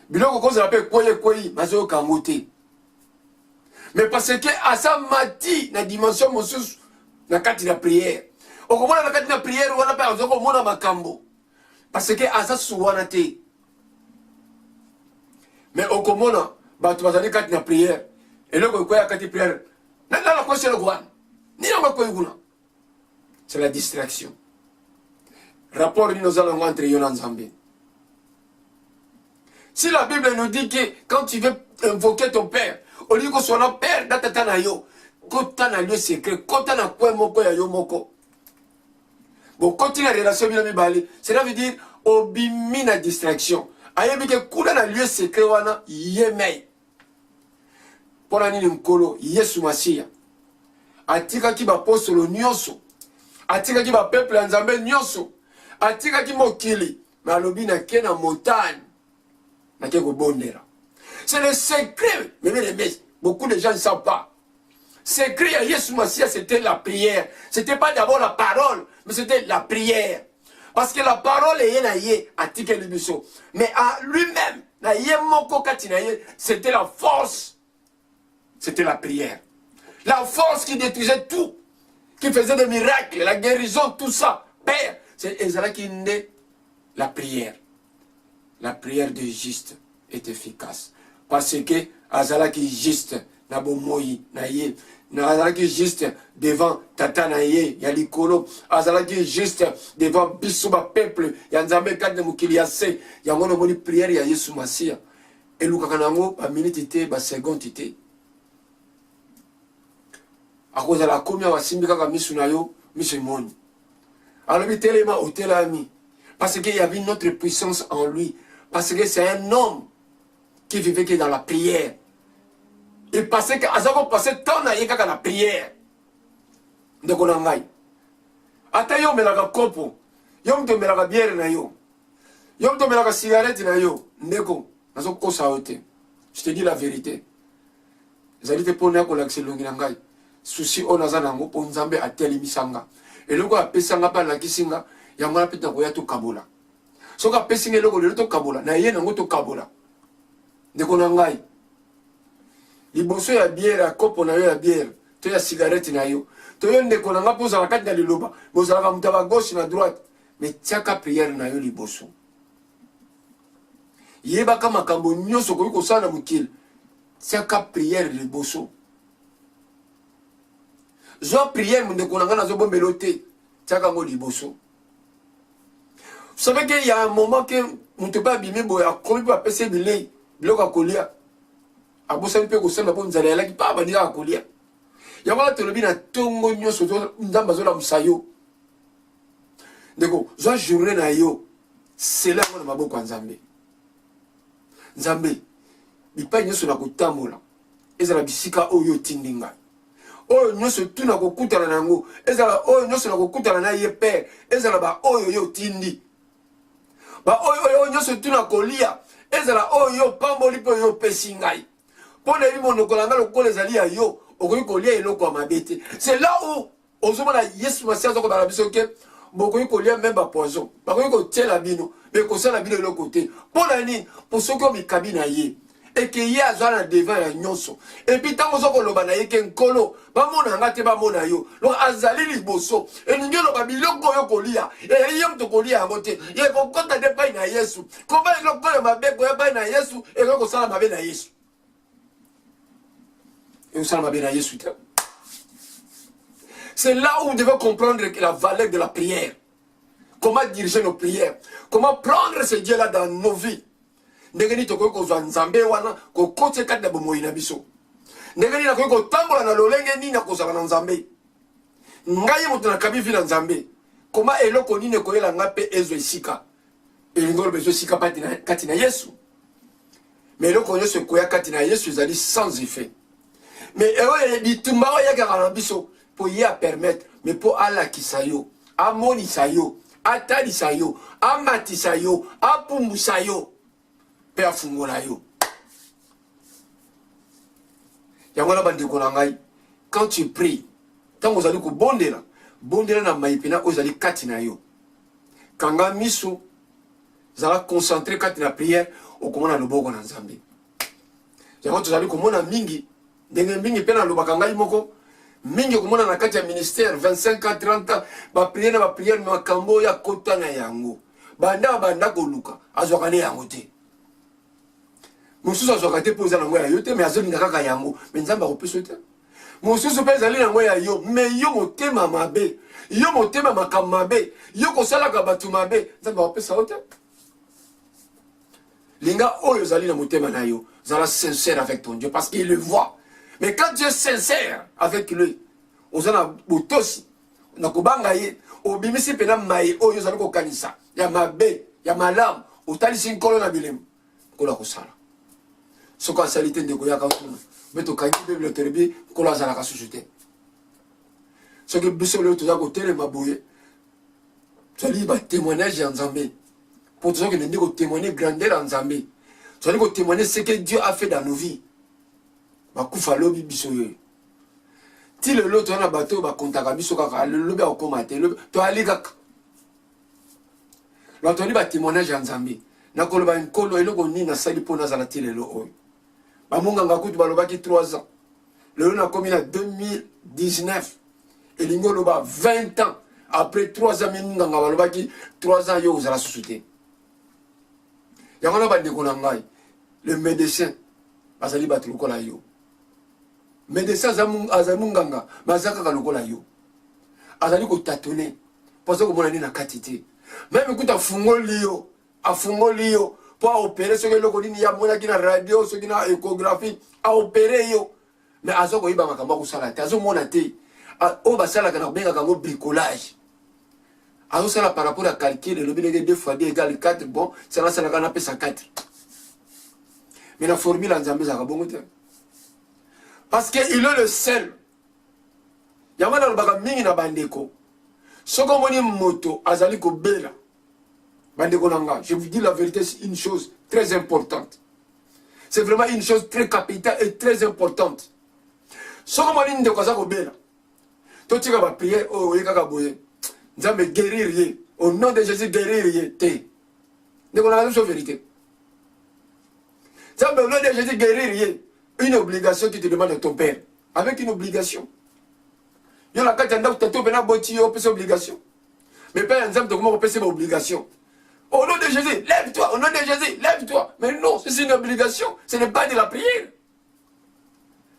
biloko kozala pe koyi mazo kamote. Mais parce que asa mati na dimension mosusu na kati na prière okomona na kati na prière wana pe azoko mona makambo parce que asa suwana te. Mais okomona batu bazali kati na prière eloko koya kati prière na ko selo wana ni na ko yuna c'est la distraction. Rapport ni nos allons entre yo na Nzambe. Si la Bible nous dit que quand tu veux invoquer ton père au lieu que soit notre père datata na yo kota na lieu secret kota na kwe moko ya yo moko bon continue la relation bila mibale cela veut dire obimi na distraction ayebi ke kula na lieu secret wana yemei pona nini mkolo Yesu Masia atika ki ba apostolo nyonso atika ki ba peuple ya Nzambe nyonso atika ki mokili na lobi na ke na montagne na ke ko bondera. C'est le secret, mais beaucoup de gens ne savent pas. Secret à Yesu Masia, c'était la prière. C'était pas d'abord la parole, mais c'était la prière. Parce que la parole est naïe à Tike Libiso. Mais à lui-même, c'était la force. C'était la prière. La force qui détruisait tout. Qui faisait des miracles, la guérison, tout ça. Père, c'est Ezra qui naît la prière. La prière de juste est efficace. Parce que azalaki juste na bomoyi na ye na azalaki juste devant tata na ye ya likolo azalaki juste devant biso ba peuple ya Nzambe kade mokili ya se ya ngono moni prière ya Yesu Masia elukaka nango ba minute te ba seconde te akozala komia wasimbi kaka misu na yo misu moni alobi telema otelami parce qu'il y avait une autre puissance en lui parce que c'est un homme qui vivait que dans la prière. Il passait que Azako passait tant à yeka la prière. De Konangai. Ata yo melaka kopo. Yo mto melaka bière na yo. Yo mto melaka cigarette na yo. Ndeko. nazo kosa ote. Je te dis la vérité. Zali te pona ko lakse longi ngai. Souci on azana ngo po nzambe ateli misanga. Et loko apesanga pa la kisinga yango na pita ko ya to kabola. Soka pesinga loko le to kabola na ye nango to kabola. Ndeko na ngai. Liboso ya bière kopo na yo ya bière, to ya cigarette na yo. To yo ndeko na nga poza na kati na liloba. Bozala ka mutaba gauche na droite. Mais tiaka prière na yo liboso. Yeba kama kambo nyoso ko sala mukil. Tiaka prière liboso. Zo prière mon ndeko na nga na zo bombelo te. Tiaka ngo liboso. Vous savez qu'il y a un moment que on te pas abîmer boya comme pas passer bilei, bloka kolia. Abosa mpe ko sema po nzala yala ki pa ba dira kolia. Ya wala te lobi na tongo nyoso to ndamba zo la musayo. Ndeko, zo journée na yo. C'est là ngona maboko nzambe. Nzambe. Bipa nyoso na kotambola. Ezala bisika oyo tindinga. Oyo nyoso tuna kokutana nango. Ezala oyo nyoso na kokutana na ye père. Ezala ba oyo yo tindi. Ba oyo nyoso tuna kolia. Ezala oyo pamboli po yo pesingai. Pona yi mono kolanga lokola ezali ya yo. Okoyi kolia eloko mabete. C'est là où ozomona Yesu Masiya zoko bala biso ke bokoyi kolia même ba poison. Bakoyi ko tiela bino, mais ko sala bino eloko te. Pona ni pour ceux qui mi kabina ye. Et que ye azana devant ya nyonso. Et puis tango zoko loba na ye ke nkolo, ba mona ngate ba mona yo. Lo azali liboso. Et ngelo ba biloko yo kolia. Et yem to kolia ngote. Ye ko kota de pa na Yesu. Ko ba eloko ya mabeko ya pa na Yesu, et ko sala mabe na Yesu. Et vous savez bien, c'est là où vous devez comprendre la valeur de la prière. Comment diriger nos prières. Comment prendre ce Dieu-là dans nos vies. Ndengeni toko ko nzambe wana ko kote kati na bomoyi na biso. Ndengeni na ko tambola na lolenge ni na ko sala na nzambe. Ngai moto na kabi vi na nzambe. Comment eloko ni ne ko yela ngape ezo esika. Elingolo bezo esika kati na Yesu. Mais eloko nyo se koya kati na Yesu ezali sans effet. Mais bitumba ya garana biso pour y permettre mais pour ala kisayo amoni sayo atali sayo amati sayo apumbu sayo pe afungola yo yangola bande ko ngai quand tu pries tant vous allez ko bondela na maipina ozali kati na yo kanga misu zala concentrer kati na prière okomona loboko na nzambe yango tozali komona mingi ndenge mingi pena lobaka ngai moko mingi komona na kati ya ministère 25 ans 30 ans ba prière makambo ya kota na yango banda koluka azwaka ne yango te mosusu azwaka te po za nango ya yo te mais azolinga kaka yango mais nzamba kopesa te mosusu pe ezali nango ya yo mais yo motema mabe yo motema makambo mabe yo kosalaka bato mabe nzamba kopesa yo te linga oyo zali na motema na yo zala sincère avec ton Dieu parce qu'il le voit. Mais quand tu es sincère avec lui, on a botosi, on a kobanga ye, o bimisi pena mai o yo zali ko kanisa, ya mabe, ya malam, o tali sin kolo na bilem, kola ko sala. Soko salite ndeko ya kautuna, beto kanyi bible terebi, kola zala ka susute. Soko biso le to za ko tele maboye. Zali ba témoignage en Nzambe. Pour ceux qui ne disent que témoigner grandeur en Nzambe. Zali ko témoigner ce que Dieu a fait dans nos vies. Bakufa lobi biso yo. Ti le loto na bato ba kontaka biso kaka le lobi akoma te lobi to ali kaka. Lo to li ba témoignage en Nzambe. Na koloba nkolo eloko nini na sali pona za la ti le lo oyo. Ba munga ngakutu balobaki 3 ans. Le lo na komi na 2019. Et l'ingolo ba 20 ans après 3 ans munga balobaki 3 ans yo uzala susute. Yango ba ndeko na ngai. Le médecin bazali ba tukola yo. Médecin azamunganga mazaka kalokola yo. Azali ko tâtonner parce que mona ni na katité. Même écoute afungoli yo pour opérer ce que le kodini ya mona ki na radio ce qui na échographie a opérer yo. Mais azoko iba makamba ko sala te azomona te. O basala kana benga kango bricolage. Azo sala par rapport à calcul le billet 2 fois 2 égale 4 bon, ça la sala kana pesa 4. Mais la formule en Zambie ça va bon te. Parce qu'il est le seul. Yamana lobaka mingi na bandeko. Soko moni moto azaliko bela. Bandeko nanga, je vous dis la vérité, c'est une chose très importante. C'est vraiment une chose très capitale et très importante. Ce que je dis, c'est que tu prier, oh, nous allons guérir. Au nom de Jésus, guérir. Donc, on a la vérité. Au nom de Jésus, guérir. Une obligation qui te demande de ton père. Avec une obligation. Il y a la carte de obligation. Mais père, nous avons une obligation. Au nom de Jésus, lève-toi. Au nom de Jésus, lève-toi. Mais non, c'est une obligation. Ce n'est pas de la prière.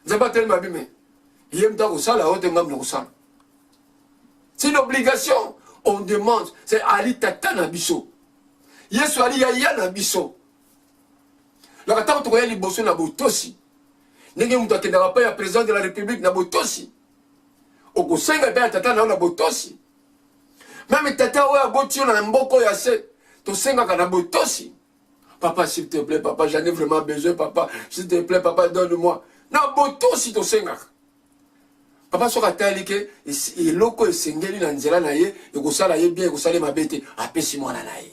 Nous n'avons pas tellement abîmé. C'est une obligation. On demande. C'est Ali Tata Nabiso. Yesu Ali Yaya Nabiso. La kata tu koya liboso na botosi. Ndenge mutu akendaka pa ya président de la République na botosi. Okosenga pe ya tata na botosi. Même tata oya boti na mboko ya se. Tosenga ka na botosi. Papa, s'il te plaît, papa, j'en ai vraiment besoin, papa. S'il te plaît, papa, donne-moi. Na botosi tosenga. Papa soka tali ke eloko esengeli na nzela na ye, ekosala ye bien, ekosala mabete, apesi mwana na ye.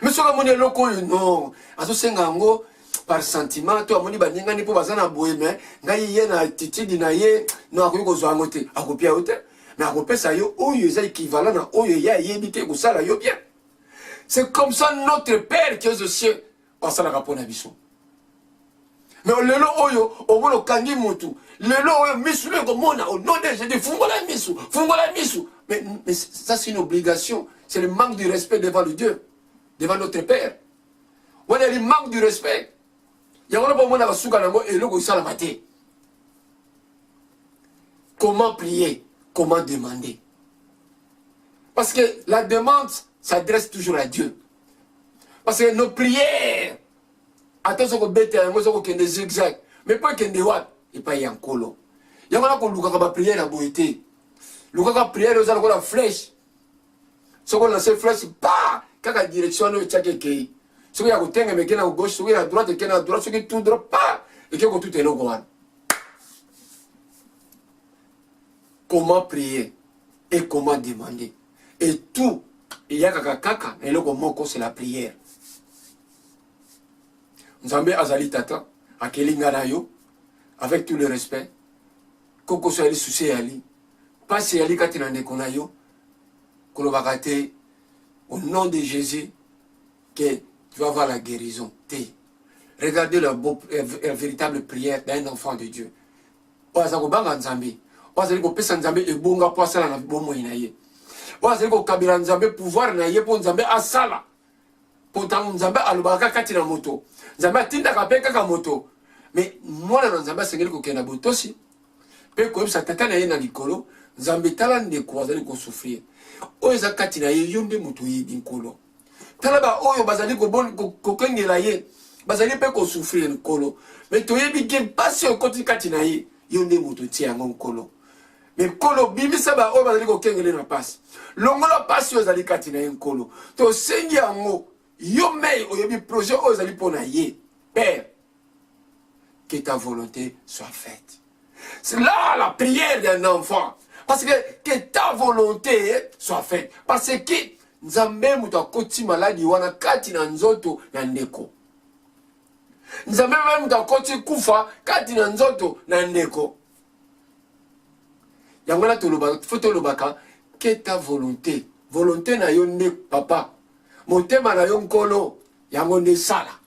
Mais soka moni eloko non, azo senga ngo par sentiment, to amoni baninga ni po bazana boye mais ngai ye na attitude na ye, no akoki kozwa ngo te, akopia yo te, mais akopesa yo oyo eza équivalent na oyo ya yebi te ekosala yo bien. C'est comme ça notre Père qui est aux cieux, asala kapona biso. Mais lelo oyo omona kangi mutu lelo oyo misu le komona au nom de Jésus fungola misu mais ça c'est une obligation, c'est le manque du respect devant le Dieu, devant notre Père. On a le manque du respect. Yangona pas mona basuka nango eloko isala maté. Comment prier, comment demander? Parce que la demande s'adresse toujours à Dieu. Parce que nos prières, attention qu'on bête à moi, qu'on des zigzags, mais pas qu'on des wat, et pas y a un colo. Il y a un colo qui a prière à boité. Le gars qui prière, il a la flèche. Ce qu'on a cette flèche, pas, quand la direction est tchakeke. Ce qui a côté, mais qui est à gauche, ce qui est à droite, qui est à droite, ce qui est tout droit, pas, et qui est tout est là. Comment prier et comment demander. Et tout, il y a kaka, et le mot c'est la prière. Nzambe azali tata, akelinga na yo, avec tout le respect, koko so ali souci ali, pas si ali katina ndeko na yo, kolobakate, au nom de Jésus, que tu vas avoir la guérison. Regardez la véritable prière d'un enfant de Dieu. Oazako banga Nzambe, oazali ko pesa Nzambe ebonga po asala na bomo inaye. Oazali ko kabila Nzambe pouvoir na ye po Nzambe asala. Pourtant Nzambe alobaka kati na moto. Nzambe atinda kape kaka moto. Mais mwana na Nzambe asengeli ko kena botosi. Pe ko yebisa tata na ye na likolo, Nzambe tala ndeko azali ko souffrir. Oyo eza kati na ye yonde moto yebi nkolo. Tala ba oyo bazali ko kengela ye, bazali pe ko souffrir nkolo. Mais to yebi ke pasi okoti kati na ye, yonde moto tia yango nkolo. Mais nkolo bimisa ba oyo bazali ko kengela na pasi. Longola pasi oyo azali kati na ye nkolo. To sengi yango yo mei oyebi projet ozali pona ye. Père, que ta volonté soit faite. C'est là la prière d'un enfant. Parce que ta volonté soit faite. Parce que Nzambe muta koti maladi wana kati na nzoto na ndeko. Nzambe muta koti kufa kati na nzoto na ndeko. Yangola toloba, faut lobaka que ta volonté. Volonté na yo nde papa. Motema na yo nkolo yango nde sala.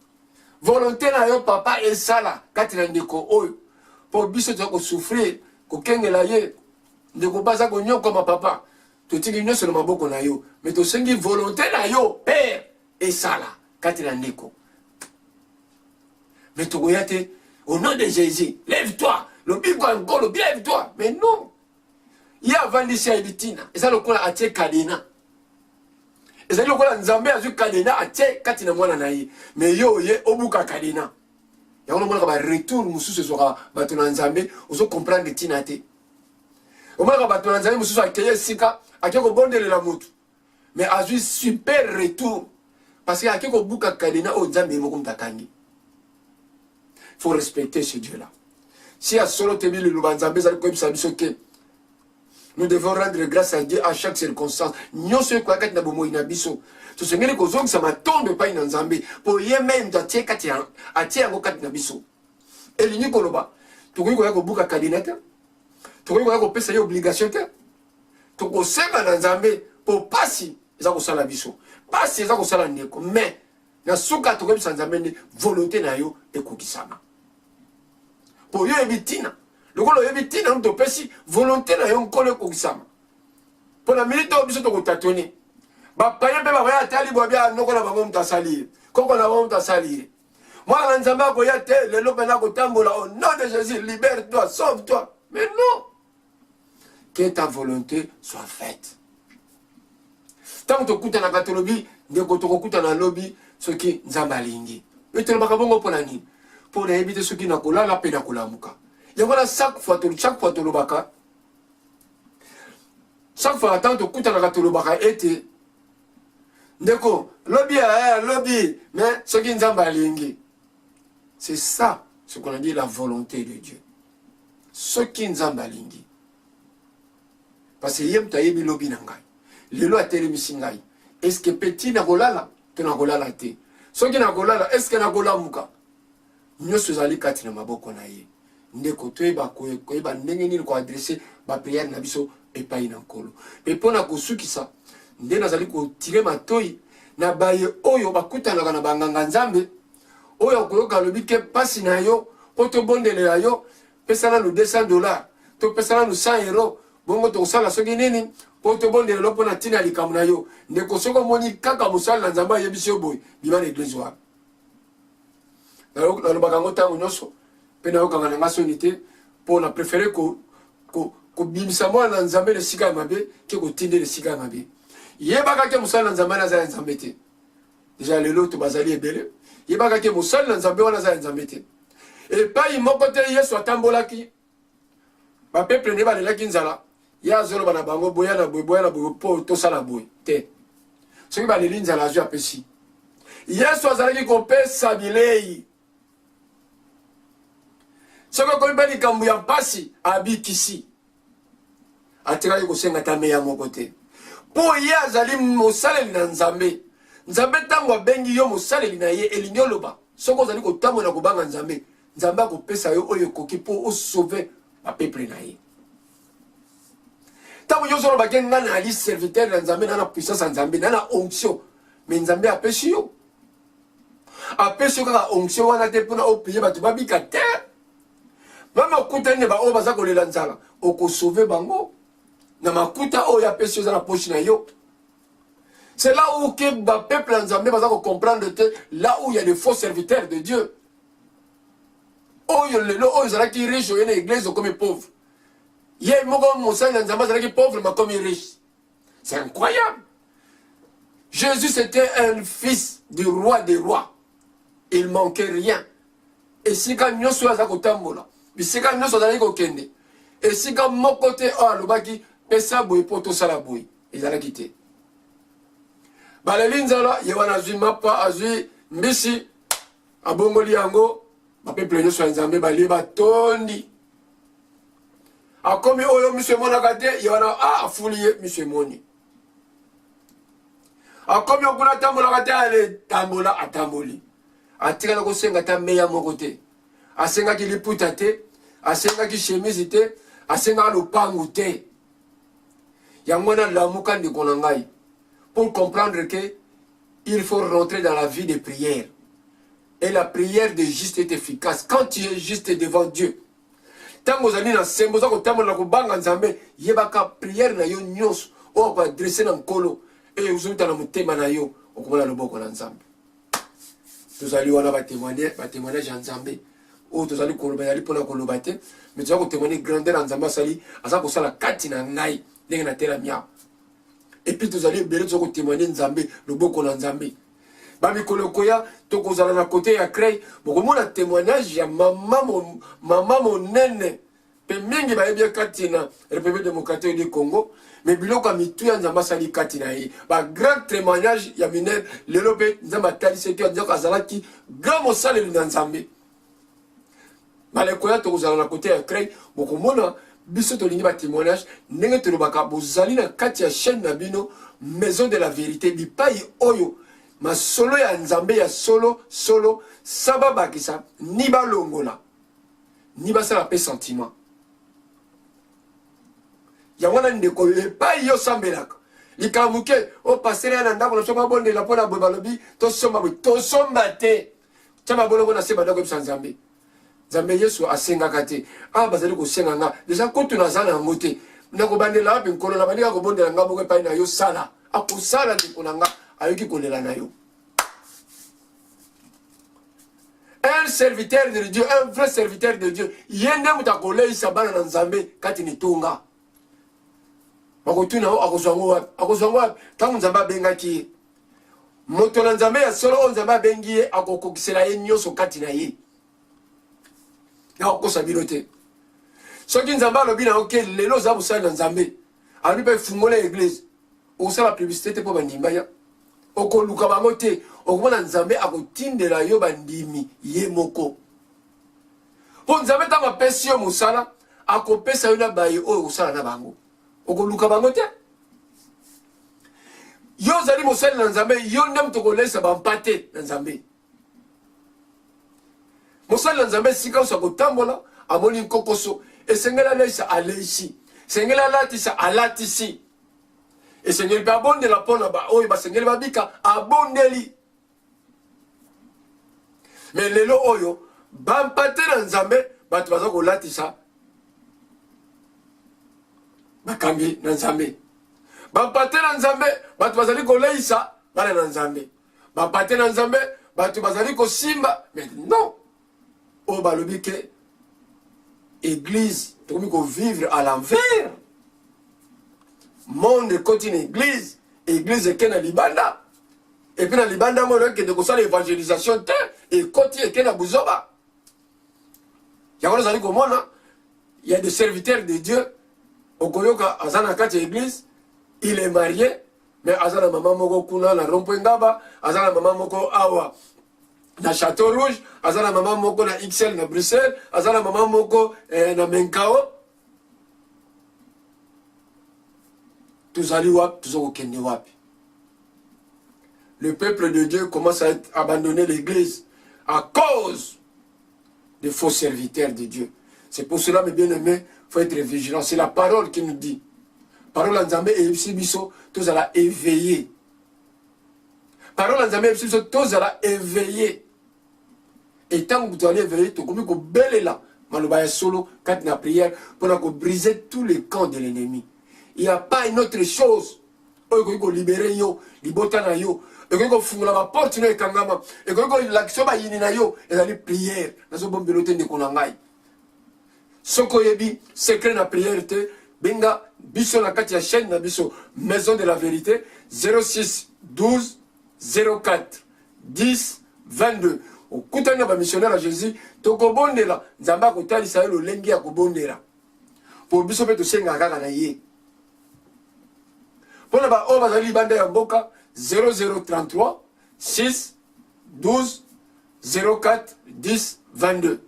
Volonté na yo papa e sala kati na ndeko oyo. Po biso to ko souffrir ko kengela ye ndeko baza ko nyoko ma papa. To tiki nyoso na maboko na yo. Mais to sengi volonté na yo père e sala kati na ndeko. Mais to goyate au nom de Jésus, lève-toi. Le bigo nkolo, lève-toi. Mais non. Il y a vandisi ya bitina. Eza lokola atie kadena. Ezali lokola Nzambe azu kadena atie kati na mwana na ye. Mais yo ye obuka kadena. Ya ono mwana ba retour mususu soka bato na Nzambe ozo comprendre tina te. O mwana bato na Nzambe mususu akeye sika akeko bondelela mutu. Mais azu super retour parce que akeko buka kadena o Nzambe moko mtakangi. Faut respecter ce Dieu là. Si a solo tebi le Nzambe zali ko biso ke Nous devons rendre grâce à Dieu à chaque circonstance. Nous sommes quoi quand nous sommes biso. Ce sont les choses ça m'attend pas in Nzambe. Pour y même d'attire quand atia ngo quand biso. Et l'uni koloba. Tu ko ko buka kadinete. Tu ko pesa obligation te. Tu ko sema na Nzambe pour passer za ko sala biso. Passer za ko sala ndeko. Mais na suka tu ko bisa Nzambe volonté na yo ekokisama. Pour yo ebitina. Le gars a dit dans notre pays, volonté na yon kole kokisama. Pour la minute au biso to tatoni. Ba paye pe ba ya tali bo bia noko na bango mtasali. Koko na bango mtasali. Moi nzamba ko ya te le lobe na ko tambola au nom de Jésus, libère-toi, sauve-toi. Mais non. Que ta volonté soit faite. Tant que kuta na katolobi, de ko to kuta na lobi ce qui nzamba lingi. Et te bakabongo pour la ni. Pour éviter ce qui na kola la pe na kola muka. Il y a chaque fois tu le baka. Chaque fois attends tu coûtes à tu le baka été. D'accord, lobby, mais ce qui nous a lingi. C'est ça, ce qu'on a dit la volonté de Dieu. Ce qui nous a lingi. Parce que yem ta yebi lobby nangai. Le lo a télé misingai. Est-ce que petit na golala, tu na golala te. Ce qui na golala, est-ce que na golala muka. Nous sommes allés kati na maboko na ye. Ndeko toyeba koyeba ndenge nini ko adresser ba prière na biso epai na nkolo. Et pona ko sukisa nde nazali ko tirer matoi na baye oyo bakutana na banganga Nzambe oyo koyoka lobi ke pasi na yo poto bondele ya yo pesa na $200 to pesa na €100 bongo to sala soki nini poto bondele lo pona tina likamu na yo ndeko soko moni kaka musala na Nzambe yebiso boy bima na église wa na lo bakango tango nyoso pena yoka na masonité pour na préférer ko bimisa mo na Nzambe le sika mabe ke ko tinde le sika mabe yebaka ke musala na Nzambe na za Nzambe te déjà le lot bazali ebele yebaka ke musala na Nzambe wana za Nzambe te et pas moko te Yesu atambolaki ba peuple ne ba lelaki nzala ya zolo bana bango boya na boy po to sala boy te soki ba leli nzala azu apesi Yesu azalaki ko pesa bilei. Ce que comme bali kambu ya pasi abikisi atikali kosenga ta meya moko te po ye azali mosaleli na Nzambe Nzambe tango abengi yo mosaleli na ye elingi oloba soko ozali kotambola kobanga Nzambe Nzambe akopesa yo oyo ekoki po osauve ba peuple na ye tango yo zolo bakenge nga na ali serviteur na Nzambe na puissance ya Nzambe na onction mais Nzambe apesi yo kaka onction wana te mpona opeye bato babika te. Même okuta ne ba o baza kolela nzala oko sauver bango na makuta o ya pesi za na poche na yo. C'est là où que ba peuple Nzambe baza ko comprendre que là où il y a des faux serviteurs de Dieu. Oh yo le o zala ki riche yo na église comme pauvre. Yé moko mosala Nzambe zala ki pauvre mais comme riche. C'est incroyable. Jésus c'était un fils du roi des rois. Il manquait rien. Et si quand nous sommes à kotambola bisika nyonso azali kokende esika moko te oyo alobaki pesa boye po tosala boye ezalaki te baleli nzala ye wana azwi mapa azwi mbisi abongoli yango bapeuple nyonso ya Nzambe balie batondi akomi oyo miso emonaka te ye wana afuli ye miso emoni akomi okuna atambolaka te ale tambola atamboli atikala kosenga ta meya moko te asengaki liputa te asengaki chemise te asengaki lopangu te yango na lamuka ndeko na ngai pour comprendre que il faut rentrer dans la vie de prière et la prière de juste est efficace quand tu es juste devant Dieu tango ozali na sembo oza kotambola na kobanga Nzambe yebaka prière na yo nyonso oyo okoadresse na nkolo e ozoluta na motema na yo okomona loboko na Nzambe tozali wana batémoignage ya Nzambe oyo tozali koloba yali mpona koloba te mais tozali kotémoigne grandeur ya Nzambe asali aza kosala kati na ngai ndenge na telami awa et puis tozali ebele tozali kotémoigne Nzambe loboko na Nzambe bamikolo koya tokozala na kote ya Crey bokomona témoignage ya mama monene mpe mingi bayebi kati na République démocratique du Congo mais biloko ya mitu ya Nzambe asali kati na ye bagrand témoignage ya minene lelo mpe Nzambe atalisi ete nzoko azalaki grand mosaleli na Nzambe balekoya tokozala na kote ya Crey bokomona biso tolingi ba témoignage ndenge tolobaka bozali na kati ya chaîne na bino maison de la vérité bipai oyo masolo ya nzambe ya solo saba bakisa ni balongola ni basala pe sentiment ya wana ndeko epai yo sambelaka likamuke o passer ya ndako na soma bonde la pona balobi to somba te tama bolongo na seba ndako nzambe nzambe Yesu asengaka te bazali kosenga nga deja kotu na zana yango te ndako bandela wapi nkolo na bandika kobondela nga moko epai na yo sala akosala ndeko na nga ayoki kolela na yo. Un serviteur de Dieu, un vrai serviteur de Dieu, yende mutakoleisa bana na nzambe kati ni tunga bakotuna akozwango wapi tangu nzambe abengaki moto na nzambe ya solo nzambe abengi ye akokokisela ye nyonso kati na ye nakokosa bino te soki nzambe alobi na oke lelo oza bosali na nzambe alobi mpe fungola eglise okosala publicité te mpo bandimba ya okoluka bango te okomona nzambe akotindela yo bandimi ye moko mpo nzambe ntango apesi yo mosala akopesa yo na baye oyo okosala na bango okoluka bango te yo ozali mosali na nzambe yo nde moto okolesa bampate na nzambe mosali na nzambe esika oso akotambola amoni nkokoso esengeli aleisa aleisi esengeli alatisa alatisi esengeli mpe abondela mpona oyo basengeli babika abondeli me lelo oyo bampate na nzambe bato baza kolatisa bakambi na nzambe bampate na nzambe bato bazali koleisa bana na nzambe bampate na nzambe bato bazali kosimba mais non oyo balobi ke église tokomi kovivre à l'envers monde ekoti na église église eke na libanda epuis na libanda mono ekende kosala évangélisation te ekoti eke na buzoba yango tozali komona il y a des serviteurs de Dieu okoyoka aza na kati ya église il est marié mais aza na mama moko kuna na rompo ngaba aza na mama moko awa na Château Rouge aza na mama moko na XL na Bruxelles aza na mama moko na Menkao tozali wapi tozokokende wapi. Le peuple de Dieu commence à être abandonné l'église à cause des faux serviteurs de Dieu. C'est pour cela, mes bien-aimés, il faut être vigilant. C'est la parole qui nous dit. Parole en Zambé et Ipsibiso, tous à la éveiller. Parole en Zambé et Ipsibiso, tous à la éveiller. Et tant que vous allez éveiller, tu as belle là, malobaya solo, quand la prière, pour briser tous les camps de l'ennemi. Il n'y a pas une autre chose. Il faut libérer yo, libotana yo. Il faut fungula ma porte no ekangama. Il faut l'action ba yini na yo, et la prière. Nazo bombelote ne konangai. Soko yebi secret na prière te benga biso na kati ya chaîne na biso maison de la vérité 06 12 04 10 22. Okutana ba missionnaire à Jésus tokobondela nzamba kotalisa yo lengi ya kobondela. Pour biso pe to senga kaka na ye. Pour la o bazali banda ya mboka 0033 6 12 04 10 22.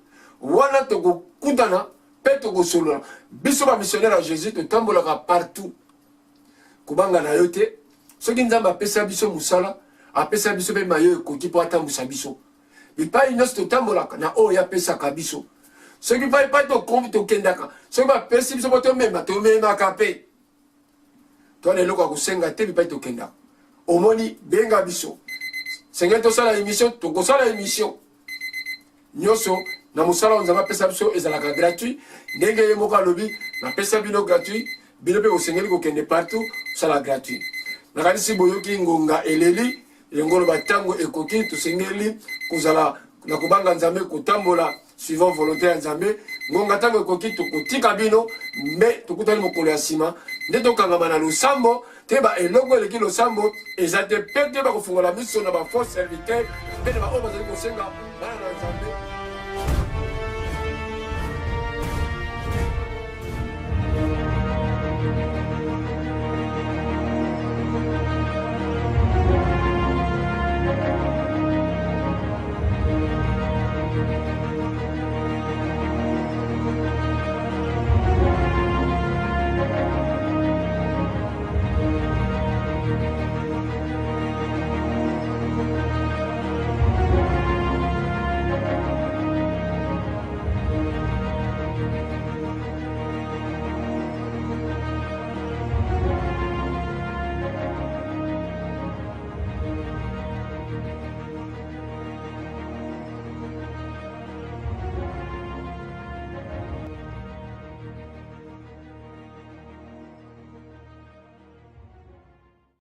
Wana toko kutana pe toko solo. Biso ba missionnaire à Jésus to tambolaka partout. Kubanga na yote. Soki nzamba apesa biso musala, apesa biso pe mayo ekoki po atambusa biso. Bipai nyonso to tambolaka na oyo apesaka biso. Soki pai to kombi to kendaka. Soki ba pesi biso po to memaka pe. Toi les loko kusenga te bipai to kenda. Omoni benga biso. Seigneur to sala émission, to ko sala émission. Nyoso na musala nzamba pesa biso ezalaka gratuit. Ndenge ye moko alobi na pesa bino gratuit, bino pe osengeli ko kende partout, sala gratuit. Na kanisi boyoki ngonga eleli, ngolo batango ekoki to sengeli kozala na kubanga nzambe kotambola suivant volonté ya nzambe. Ngonga tango ekoki to kotika bino mais to kutali mokolo ya sima. Nde tokangama na losambo te ba eloko eleki losambo ezate pete ba kofungola miso na ba faux serviteur pe na ba oyo bazali kosenga bana na nzambe.